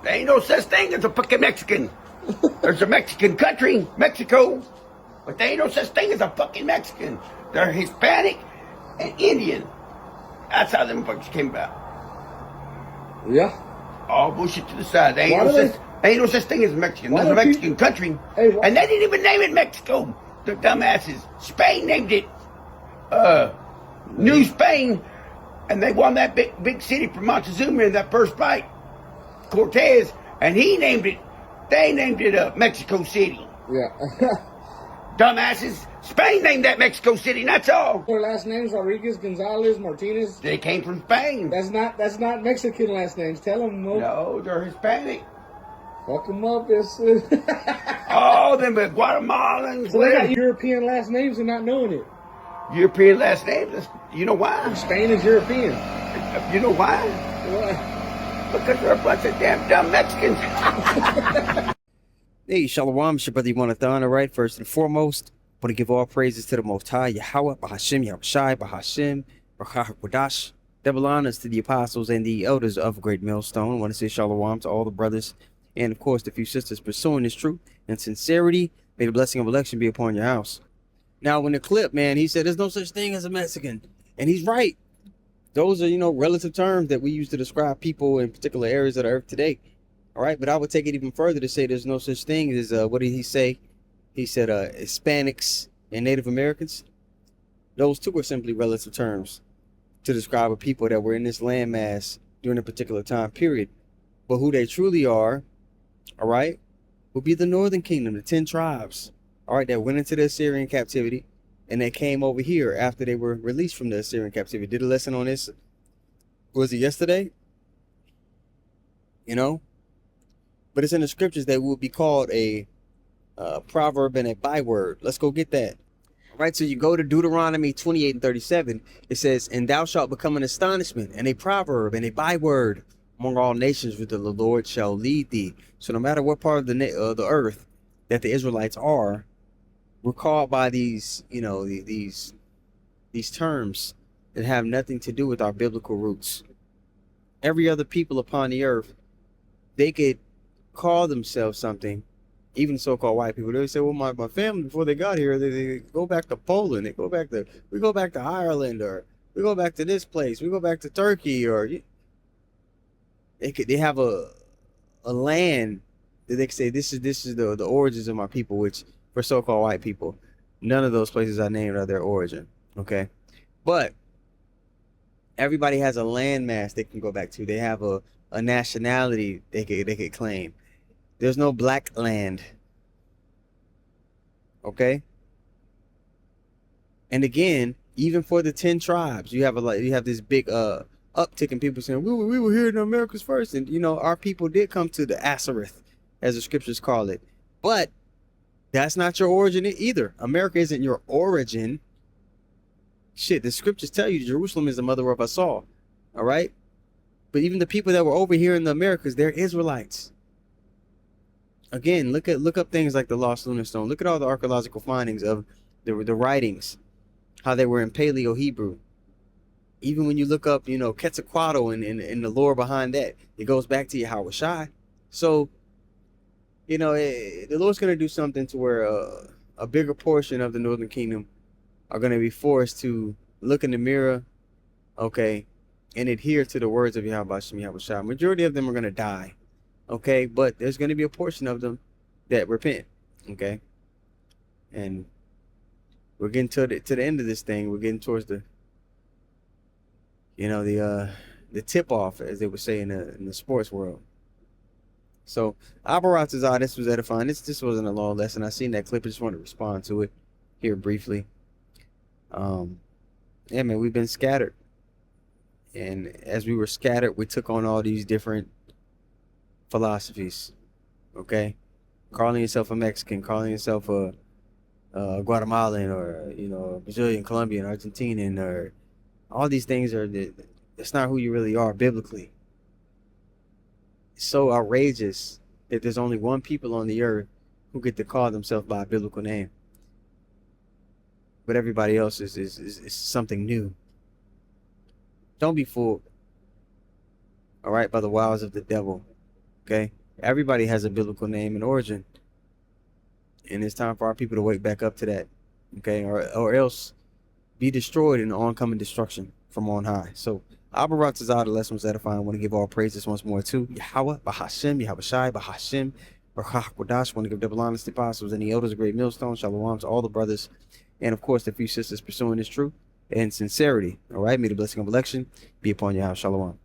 There ain't no such thing as a fucking Mexican. There's a Mexican country, Mexico, but there ain't no such thing as a fucking Mexican. They're Hispanic and Indian. That's how them fuckers came about. Yeah. All bullshit to the side. There ain't no such thing as a Mexican. There's a Mexican country. Hey, and they didn't even name it Mexico. The dumbasses. Spain named it New Spain, and they won that big city from Montezuma in that first fight. Cortez, and he named it, they named it Mexico City. Yeah. Dumbasses. Spain named that Mexico City, and that's all. Their last names, Rodriguez, Gonzalez, Martinez. They came from Spain. That's not Mexican last names. Tell them, Mo. No, they're Hispanic. Fuck them up. It's All them Guatemalans. so they got European last names and not knowing it. European last names. You know why? Spain is European. You know why? Why? Because they're a bunch of damn dumb Mexicans. Hey, Shalom, it's your brother Yonathan. All right, first and foremost, I want to give all praises to the Most High, Yahweh, Bahashim, Yahushai, Bahashim, Baruch double honors to the apostles and the elders of Great Millstone. I want to say Shalom to all the brothers and, of course, the few sisters pursuing this truth and sincerity. May the blessing of election be upon your house. Now, in the clip, man, he said there's no such thing as a Mexican. And he's right. Those are, relative terms that we use to describe people in particular areas of the earth today. All right, but I would take it even further to say there's no such thing as, what did he say? He said Hispanics and Native Americans. Those two are simply relative terms to describe a people that were in this landmass during a particular time period. But who they truly are, all right, will be the Northern Kingdom, the 10 tribes, all right, that went into the Assyrian captivity and they came over here after they were released from the Assyrian captivity. Did a lesson on this, was it yesterday? But it's in the scriptures that will be called a proverb and a byword. Let's go get that. All right, so you go to Deuteronomy 28:37. It says, and thou shalt become an astonishment and a proverb and a byword among all nations, which the Lord shall lead thee. So no matter what part of the earth that the Israelites are, we're called by these, these terms that have nothing to do with our biblical roots. Every other people upon the earth, they could call themselves something. Even so-called white people, they say, well, my family, before they got here, they go back to Poland, we go back to Ireland, or we go back to this place, we go back to Turkey, or they have a land that they can say, this is the origins of my people, which for so-called white people, none of those places I named are their origin, okay? But everybody has a landmass they can go back to. They have a nationality they could claim. There's no black land. Okay? And again, even for the 10 tribes, you have this big uptick in people saying, we were here in the Americas first. And our people did come to the Asareth, as the scriptures call it. But that's not your origin either. America isn't your origin. Shit, the scriptures tell you Jerusalem is the mother of us all. All right? But even the people that were over here in the Americas, they're Israelites. Again, look up things like the Lost Lunar Stone. Look at all the archaeological findings of the writings, how they were in Paleo Hebrew. Even when you look up, Quetzalcoatl and the lore behind that, it goes back to Yahweh Shai. So, the Lord's going to do something to where a bigger portion of the Northern Kingdom are going to be forced to look in the mirror, okay, and adhere to the words of Yahweh Shai. Majority of them are going to die. Okay, but there's going to be a portion of them that repent. Okay, and we're getting to the end of this thing. We're getting towards the tip off, as they would say in the sports world. So Abaratazah, this was edifying. This wasn't a long lesson. I seen that clip. I just wanted to respond to it here briefly. Yeah, man, we've been scattered, and as we were scattered, we took on all these different philosophies. Okay, calling yourself a Mexican, calling yourself a Guatemalan, or Brazilian, Colombian, Argentinian, or all these things that's not who you really are biblically. It's so outrageous that there's only one people on the earth who get to call themselves by a biblical name, but everybody else is something new. Don't be fooled, all right, by the wiles of the devil. Okay, everybody has a biblical name and origin, and it's time for our people to wake back up to that. Okay, or else be destroyed in the oncoming destruction from on high. So Abba Ratazah, the lesson was edifying. I want to give all praises once more to Yahweh, Bahashem, Yahweh Shai, Bahashem, Baruch Kodash. Want to give double honors to apostles and the elders of Great Millstone. Shalom to all the brothers, and of course the few sisters pursuing this truth and sincerity. All right, may the blessing of election be upon you. Shalom.